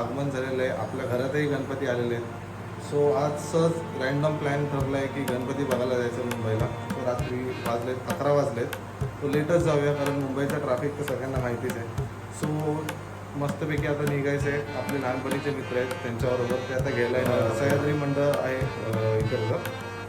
आगमन झालेलं आहे. आपल्या घरातही गणपती आलेले आहेत. सो आज सहज रँडम प्लॅन ठरला आहे की गणपती बघायला जायचं मुंबईला. तो रात्री 11 वाजलेत. तो लेटच जाऊया कारण मुंबईचं ट्रॅफिक तर सगळ्यांना माहितीच आहे. सो मस्तपैकी आता निघायचं आहे. आपले लहानपणीचे मित्र आहेत त्यांच्याबरोबर. ते आता घ्यायला आहे. सह्याद्री मंडळ आहे इकडचं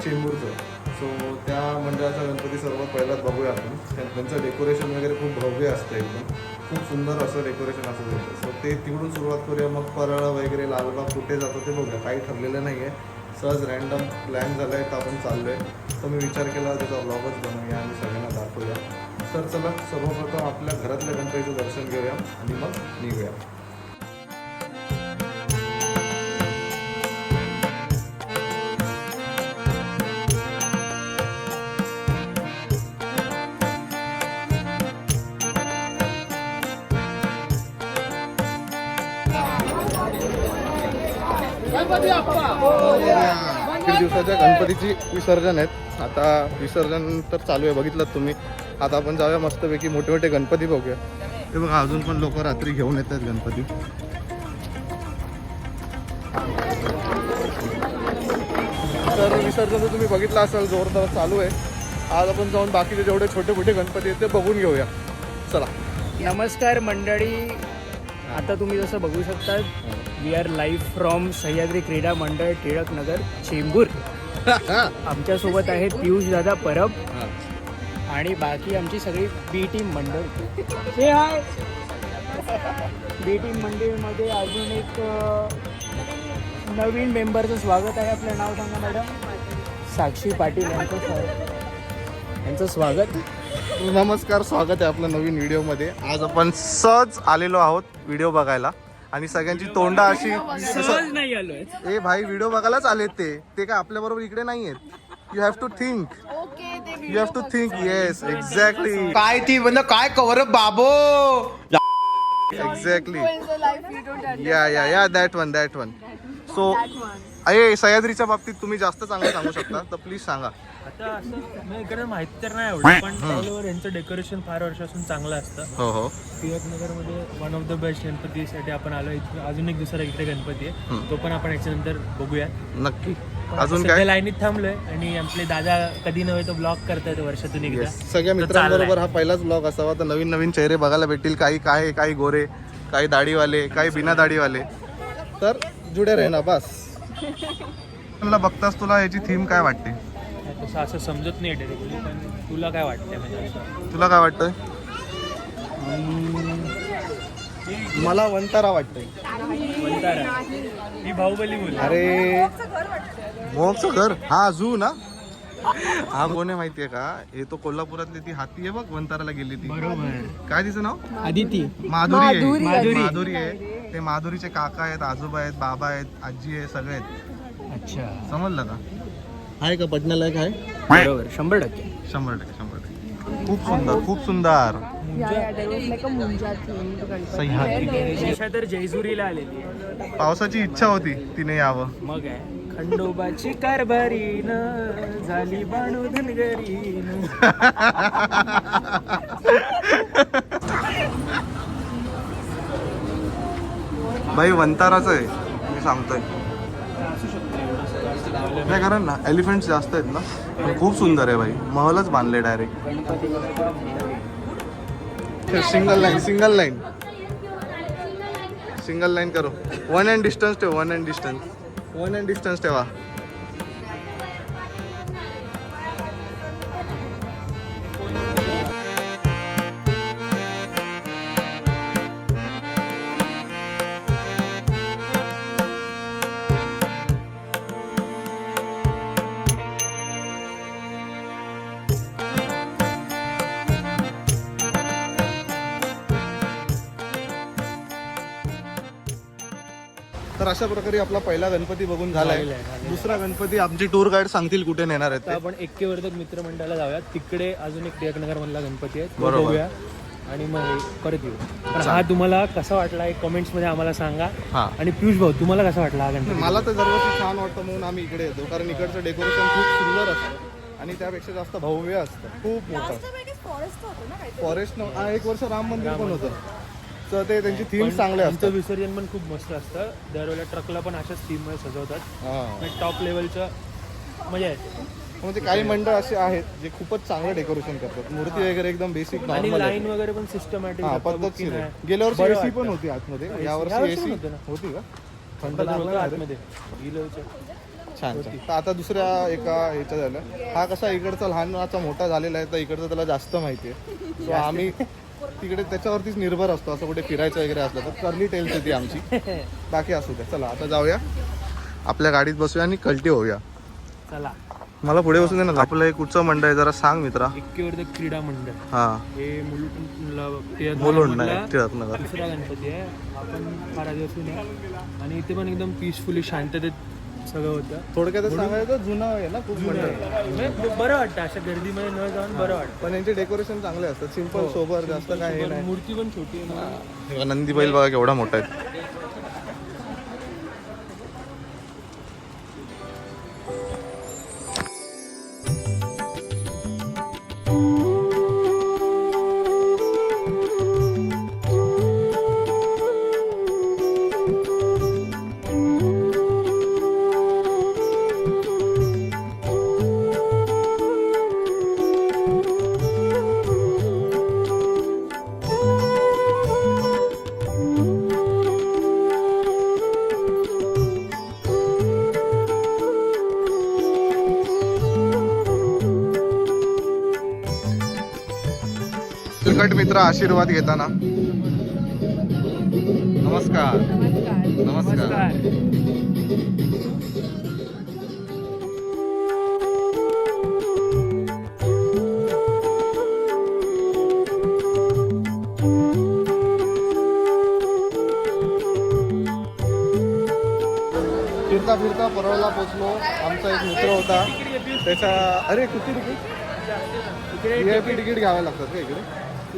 चेंबूरचं. सो त्या मंडळाचा गणपती सर्वात पहिलाच बघूया आपण. त्यांचं डेकोरेशन वगैरे खूप भव्य असतं एकदम. खूप सुंदर असं डेकोरेशन असं त्यांचं. सो ते तिकडून सुरुवात करूया. मग परळ वगैरे लालबाग कुठे जातो ते बघूया. काही ठरलेलं नाही आहे. सहज रँडम प्लॅन झाला आहे तर आपण चाललो आहे. तर मी विचार केला त्याचा व्लॉगच बनवूया आणि सगळ्यांना दाखवूया. तर चला सर्वप्रथम आपल्या घरातल्या गणपतीचं दर्शन घेऊया आणि मग निघूया. किती दिवसाच्या गणपतीची विसर्जन आहेत. आता विसर्जन तर चालू आहे बघितलं तुम्ही. आता आपण जाऊया मस्तपैकी मोठे मोठे गणपती बघूया. हे बघा अजून पण लोक रात्री घेऊन येतात गणपती. तर विसर्जन तर तुम्ही बघितलं असेल जोरदार चालू आहे. आज आपण जाऊन बाकीचे जेवढे छोटे मोठे गणपती आहेत ते बघून घेऊया. चला. नमस्कार मंडळी. आता तुम्ही जसं बघू शकता we are live from Sahyadri Krida Mandal Tilak Nagar Chembur. आमच्यासोबत आहेत पियुष दादा परब आणि बाकी आमची सगळी बी टीम मंडळ. हे हाय बी टीम मंडळमध्ये अजून एक नवीन मेंबरचं स्वागत आहे. आपलं नाव सांगा मॅडम. साक्षी पाटील यांचं स्वागत. नमस्कार, स्वागत आहे आपल्या नवीन व्हिडिओमध्ये. आज आपण सहज आलेलो आहोत व्हिडिओ बघायला आणि सगळ्यांची तोंड अशी नाही आलोय. ए भाई व्हिडिओ बघायलाच आलेत ते काय आपल्या बरोबर इकडे नाही आहेत. You have to think. You have to think. Yes exactly. काय ती म्हणजे काय कवर बाबो. एक्झॅक्टली. या या या दॅट वन. सो अये सह्याद्रीच्या बाबतीत तुम्ही जास्त चांगलं सांगू शकता तर प्लीज सांगा. आता असं इकडे माहिती तर नाही एवढं पण ऑल यांचं डेकोरेशन फार वर्षापासून चांगलं असतं. हो हो. टिळक नगरमध्ये वन ऑफ द बेस्ट गणपतीसाठी आपण आलो. अजून एक दुसरा इकडे गणपती आहे तो पण आपण याच्यानंतर बघूया नक्की. अजून काय लाईनीत थांबलोय आणि आपले दादा कधी नव्हे तो ब्लॉग करतायत वर्षातून एकदा. सगळ्या मित्रांबरोबर हा पहिलाच ब्लॉग असावा. तर नवीन नवीन चेहरे बघायला भेटतील. काही गोरे, काही दाढीवाले, काही बिना दाढीवाले. तर जुडे राहे ना बस. मला बघतास तुला याची थीम काय वाटते? तसं असं समजत नाही डायरेक्टली पण तुला काय वाटतंय म्हणजे असं? तुला काय वाटतंय? मला वंतारा वाटतंय. वंतारा ही बाहुबली बोल. अरे मोक्षचं घर. हा झू ना. हा कोण आहे माहितीये का? हे तो कोल्हापुरातली ती हाती आहे बघ वंताराला गेली ती. बरोबर. काय तिचं नाव? आदिती. माधुरी आहे. ते माधुरीचे काका आहेत, आजोबा आहेत, बाबा आहेत, आजी आहे, सगळे आहेत. अच्छा समजलं का? आहे का पटण्याला आहे? बरोबर 100%. 100%. खूप सुंदर. देशा तर जयझुरीला आलेली आहे. पावसाची इच्छा होती तिने यावं. मग आहे खंडोबाची कारभारीन झाली बाणू धनगरीन. बाई वंताराच आहे मी सांगतोय. नाही कारण ना एलिफंट्स जास्त आहेत ना. पण खूप सुंदर आहे बाई. महलच बांधले डायरेक्ट. सिंगल लाईन करो. वन अँड डिस्टन्स ठेवा. तर अशा प्रकारे आपला पहिला गणपती बघून झालाय. दुसरा गणपती आमची टूर गाईड सांगतील कुठे नेणार आहेत तर ते. आपण एक्केवर्धक मित्रमंडळाला जाऊया. तिकडे अजून एक टिळक नगर मधला गणपती आहे तो बरोबर. बघूया आणि मग हे परत येऊ. पण हा तुम्हाला कसा वाटला एक कमेंट्स मध्ये आम्हाला सांगा. हा. आणि पियुष भाऊ तुम्हाला कसा वाटला हा गणपती? मला तर दरवर्षी छान वाटतं म्हणून आम्ही इकडे येतो. कारण इकडचं डेकोरेशन खूप सुंदर असतं आणि त्यापेक्षा जास्त भव्य असतं. खूप मोठं फॉरेस्ट. एक वर्ष राम मंदिर पण होतं. तर ते त्यांची थीम चांगले त्यांचं असतात. विसर्जन पण खूप मस्त असतं. दरवेळेला ट्रकला पण अशाच थीममध्ये सजवतात. हा. टॉप लेवलचं मजा येते. म्हणजे काही मंडळ असे आहेत जे खूपच चांगलं डेकोरेशन करतात. मूर्ती वगैरे एकदम बेसिक आणि नॉर्मल लाईन वगैरे पण सिस्टमॅटिक. हा पद्धतशीर आहे. गेल्या वर्षी बरं एसी पण वाटतं. होती आतमध्ये, AC यावर्षी एसी होतं ना. होती का? थंड लागलं नाही रे? आतमध्ये गिलोच्या. छान छान. तर आता दुसऱ्या एका ह्याच्या झालं. हा कसा इकडचा लहानाचा मोठा झालेला आहे तर इकडचं त्याला जास्त माहिती आहे. सो आम्ही तिकडे त्याच्यावरतीच निर्भर असतो. असं कुठे फिरायचं वगैरे असलं तर कर्ली टेल्स होती आमची. बाकी असू द्या. चला आता जाऊया आपल्या गाडीत बसूया आणि कल्टी होऊया. चला. मला पुढे बसून दे ना. आपलं एक कुठचं मंडळ आहे जरा सांग मित्रा. इक्केवर्धक क्रीडा मंडळ. हा हे बोलून नाही मुलुंड टिळक नगर. दुसरा गणपती आहे. आपण फार आधी असून आहे आणि इथे पण एकदम पीसफुली शांततेत सगळं होतं. थोडक्यात सांगायचं तर जुनं आहे ना खूप मंडळ. म्हणजे बरं वाटतं अशा गर्दीमध्ये न जाऊन बरं वाटतं. पण यांचे डेकोरेशन चांगले असतात. सिम्पल सोबर जास्त काय हे नाही. मूर्ती पण छोटी आहे ना. तेव्हा नंदी बैल बघा केवढा मोठा आहे. तिकट मित्र आशीर्वाद घेताना नमस्कार. नमस्कार. फिरता फिरता परळला पोचलो. आमचा एक मित्र होता त्याचा अरे किती VIP तिकीट घ्यावं लागतात का इकडे?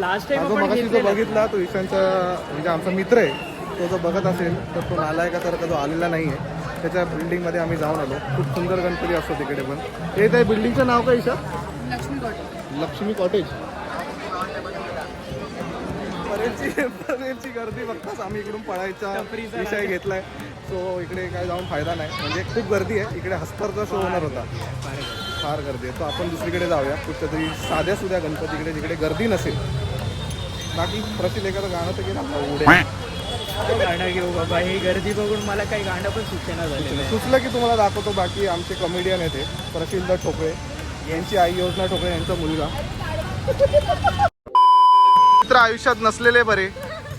लास्ट जो टाइम मगाशी जो बघितला तो ईशानचा म्हणजे आमचा मित्र आहे. तो जो बघत असेल तर तो नालायकासारखा जो आलेला नाही आहे त्याच्या बिल्डिंगमध्ये आम्ही जाऊन आलो. खूप सुंदर गणपती असतो तिकडे पण. हे त्या बिल्डिंगचं नाव काय ईशा? लक्ष्मी कॉटेज. परेलची गर्दी बघताच आम्ही इकडून पळायचा विषय घेतलाय. सो इकडे काय जाऊन फायदा नाही. म्हणजे खूप गर्दी आहे इकडे. हस्करचा शो होणार होता. फार गर्दी आहे. तो आपण दुसरीकडे जाऊया कुठच्या तरी साध्या सुद्या गणपतीकडे जिकडे गर्दी नसेल. बाकी प्रसिद्ध एखादं गाणं तर गेलं आपलं उड्या. गाणं घेऊ बाबा. ही गर्दी बघून मला काही गाणं पण सुचना झालं. सुचलं की तुम्हाला दाखवतो. बाकी आमचे कॉमेडियन आहेत प्रसिद्ध ठोकळे यांची आई योजना ठोकळे यांचा मुलगा. मित्र आयुष्यात नसलेले बरे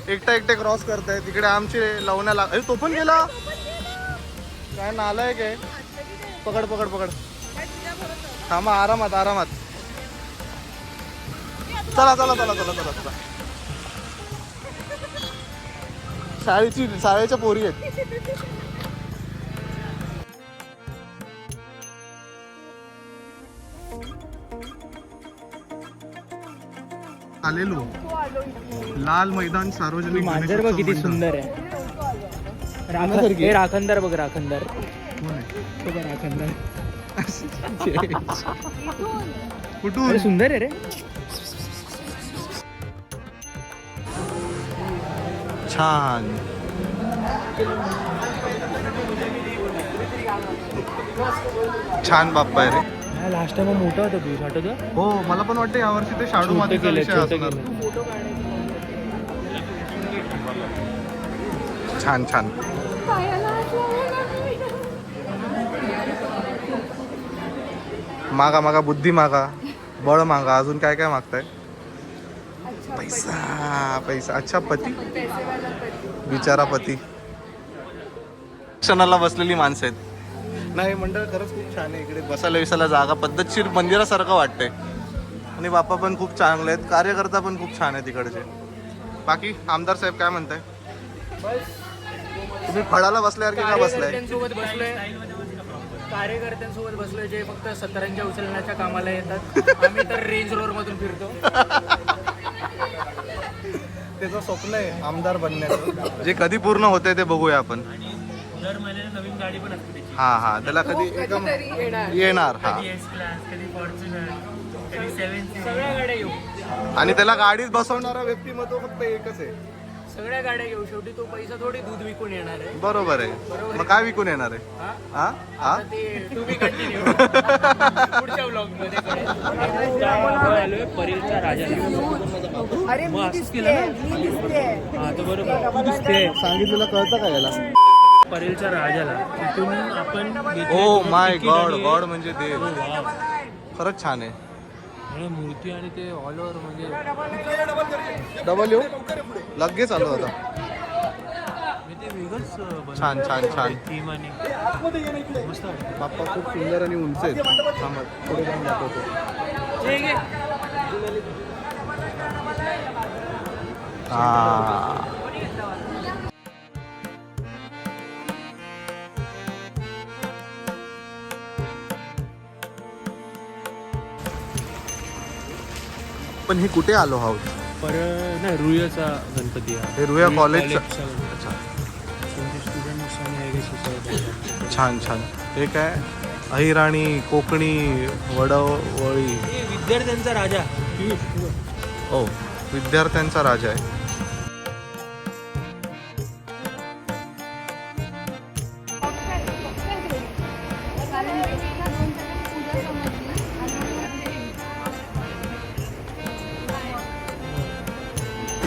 एकटे क्रॉस करताय. तिकडे आमचे लवण्याला तो पण गेला काय नालाय काय. पकड पकड पकड. थांबा आरामात आरामात. चला चला चला चला चला चला. शाळेच्या पोरी आहेत. आलेलो लाल मैदान सार्वजनिक मांजर बघ किती सुंदर आहे. हे राखणदार बघ. राखणदार तो बघ राखणदार. कुठून अरे सुंदर आहे रे. छान. छान बाप्पा आहे रे. लास्ट टाइम मोठा होता तू आठवतं? हो मला पण वाटतं यावर्षी ते शाडू मातीचा विषय असणार. छान छान. मागा मागा बुद्धी मागा बळ मागा. अजून काय काय मागताय? पैसा पैसा. अच्छा पती बिचारा पती. क्षणाला बसलेली माणसं आहेत. नाही मंडळ खरंच खूप छान आहे. इकडे बसायला विसायला जागा पद्धतशीर मंदिरासारखं वाटतंय. आणि बाप्पा पण खूप चांगले आहेत. कार्यकर्ता पण खूप छान आहेत इकडचे. बाकी आमदार साहेब काय म्हणताय? तुम्ही फळाला बसल्यावर की का बसलाय? कार्यकर्त्यांसोबत बसलोय जे फक्त सतरंजा उचलण्याच्या कामाला येतात. आम्ही तर रेंज रोवर मधून फिरतो. त्याचं स्वप्न आहे आमदार बनण्याचं. जे कधी पूर्ण होते ते बघूया आपण. दर महिन्याला नवीन गाडी पण असते त्याची. हा हा त्याला कधी एकदम येणार. हा कधी एस क्लास, कधी फॉर्च्युनर, कधी 7 सगळ्या गाड्या येऊ. आणि त्याला गाडीत बसवणारा व्यक्तिमत्व फक्त एकच आहे सगळ्या गाड्या घेऊ, शेवटी तो पैसा थोडी दूध विकून येणार आहे. बरोबर आहे. मग काय विकून येणार आहे? हा? हा हा आता ते तुम्ही कंटिन्यू पुढच्या व्लॉग मध्ये कळेल. आलोय परेलच्या राजाला. अरे मग मी असंच दिसते केलं ना? मी दिसते हा तर बरोबर तू दिसते सांगितलेलं कळतं का याला? परेलच्या राजाला तिथून आपण ओ माय गॉड, गॉड म्हणजे देव. खरंच छान आहे. मूर्ती आणि ते ऑल ओव्हर म्हणजे डबल येऊ लगेच आलो आता. ते वेगळंच छान छान छान. थीम आणि मस्त वाटतं. बाप्पा खूप सुंदर आणि उंच आहेत. थांबा, पुढे जाऊन दाखवतो. ठीक आहे. हा. पण हे कुठे आलो आहोत? नाही रुयाचा गणपती आहे. हे रुया कॉलेजचा. कॉलेजचा अच्छा, स्टुडंट्स आणि I guess society. छान छान. हे काय? अहिराणी कोकणी वडवळी. हे विद्यार्थ्यांचा राजा ओ, विद्यार्थ्यांचा राजा आहे.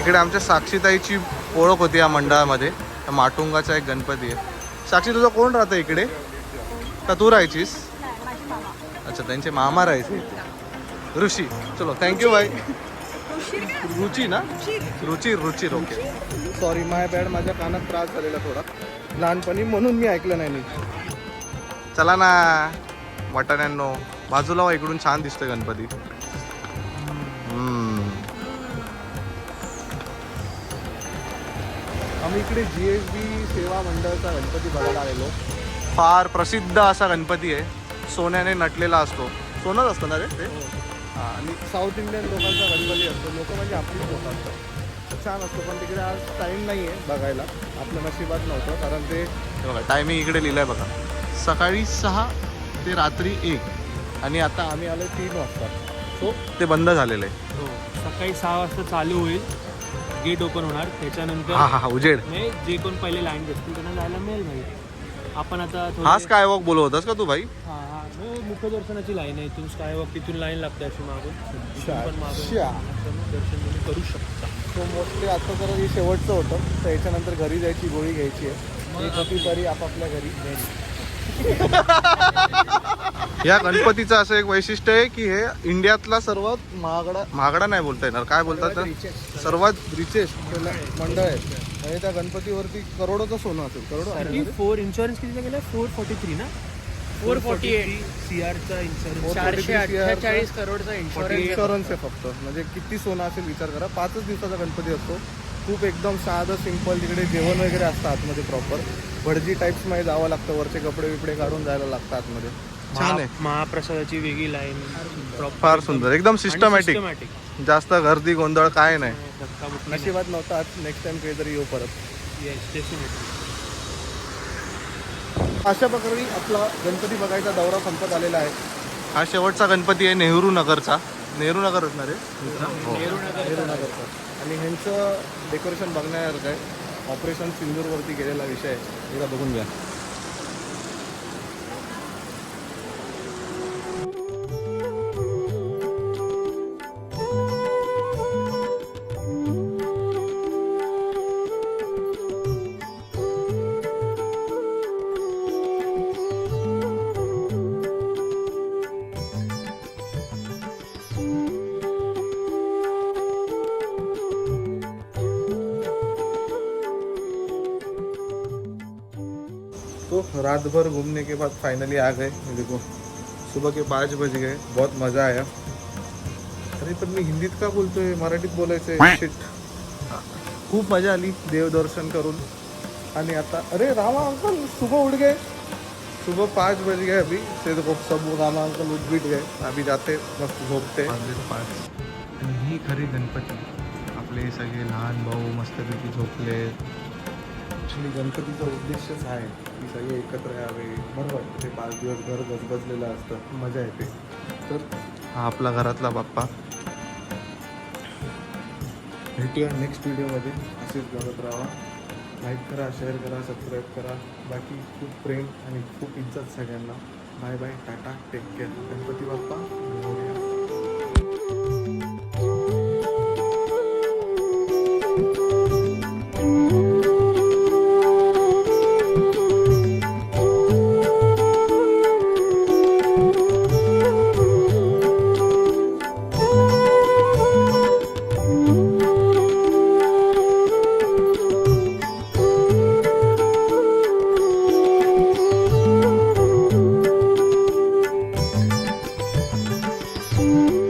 इकडे आमच्या साक्षीताईची ओळख होती या मंडळामध्ये. या माटुंगाचा एक गणपती आहे. साक्षी, तुझं कोण राहतं इकडे? का तू राहायचीस? अच्छा, त्यांचे मामा राहायचे इथे. ऋषी. चलो, थँक्यू बाई. रुची ना? रुची रुची. ओके, सॉरी, माय बॅड. माझ्या कानात त्रास झालेला थोडा लहानपणी, म्हणून मी ऐकलं नाही नीट. चला ना वाटाण्यांनो, बाजूला वा, इकडून छान दिसतोय गणपती. आम्ही इकडे GSB सेवा मंडळाचा गणपती बघायला आलेलो. फार प्रसिद्ध असा गणपती आहे. सोन्याने नटलेला असतो. सोनंच असतं ना रे ते? हां, आणि साऊथ इंडियन लोकांचा गणपती असतो. लोक म्हणजे आपलीच लोक असतात. छान असतो, पण तिकडे आज टाईम नाही आहे बघायला. आपल्या नशिबात नव्हतं, कारण ते बघा टायमिंग इकडे लिहिलं आहे बघा, सकाळी 6 ते रात्री 1, आणि आता आम्ही आलो 3 वाजता. सो ते बंद झालेलं आहे. हो, सकाळी 6 वाजता चालू होईल, गेट ओपन होणार. त्याच्यानंतर हा हा हा, उजेड. नाही, जे कोण पहिले लाईन बसतील त्यांना जायला मिळेल भाई. आपण आता हाच काय वॉक बोलत होतास का तू भाई? हां हां, मुखदर्शनाची लाईन आहे. इथून स्कायवॉक, तिथून लाईन लागते अशी मागून. इथून पण मागून दर्शन तुम्ही करू शकता. सो मोस्टली आता जर हे शेवटचं होतं, तर याच्यानंतर घरी जायची गोळी घ्यायची आहे. एक होती तरी आपापल्या घरी. या गणपतीचं असं एक वैशिष्ट्य आहे की हे इंडियातला सर्वात महागडा नाही बोलता येणार, काय बोलतात तर, सर्वात रिचेस्ट मंडळ आहे. आणि त्या गणपतीवरती करोडोचं सोनं असेल. करोडो 4 इन्शुरन्स कितीचा गेला? 443 ना? 448 CRचा इन्शुरन्स. 448 करोडचा इन्शुरन्स आहे फक्त. म्हणजे किती सोनं असेल विचार करा. 5च दिवसाचा गणपती असतो. खूप एकदम साधं सिंपल. तिकडे जेवण वगैरे असतं आतमध्ये प्रॉपर. भटजी टाईप्स मध्ये जावं लागतं. वरचे कपडे बिपडे काढून जायला लागतं आतमध्ये. छान आहे. महाप्रसादाची वेगळी लाईन. फार सुंदर, एकदम सिस्टमॅटिक. जास्त गर्दी गोंधळ काय नाही. नशिबात नव्हतं आज. नेक्स्ट टाइम काहीतरी येऊ परत. अशा प्रकारे आपला गणपती बघायचा दौरा संपत आलेला आहे. हा शेवटचा गणपती आहे नेहरू नगरचा. नेहरू नगर असणार आहे. नेहरू नगरचा. आणि ह्यांचं डेकोरेशन बघण्यासारखं आहे. ऑपरेशन सिंदूरवरती केलेला विषय आहे. एकदा बघून घ्या. तो रात भर घूमने के बाद फाइनली आ गए. ये देखो सुबह के 5 बज गए. बहुत मज़ा आया. अरे पण मी हिंदीत का बोलतोय, मराठीत बोलायचंय. शिट. खूप मजा आली देवदर्शन करून. आणि आता अरे रामा अंकल सुबह उठ गए. सुबह 5 बज गए अभी से. देखो सब रामा अंकल उठ बीट गए. अभी जाते मस्त झोपते. आणि ही खरी गणपती. आपले सगळे लहान भाऊ मस्तपैकी झोपले. ॲक्च्युली गणपतीचा उद्देशच आहे की सगळे एकत्र यावे. बरं वाटतं ते 5 दिवस घर गजबजलेलं असतं. मजा येते. तर हा आपला घरातला बाप्पा. भेटूया नेक्स्ट व्हिडिओमध्ये. व्यवस्थित बघत राहा. लाईक करा, शेअर करा, सबस्क्राईब करा. बाकी खूप प्रेम आणि खूप इज्जत सगळ्यांना. Bye bye, tata, take care. Ganpati Bappa Morya. Thank you.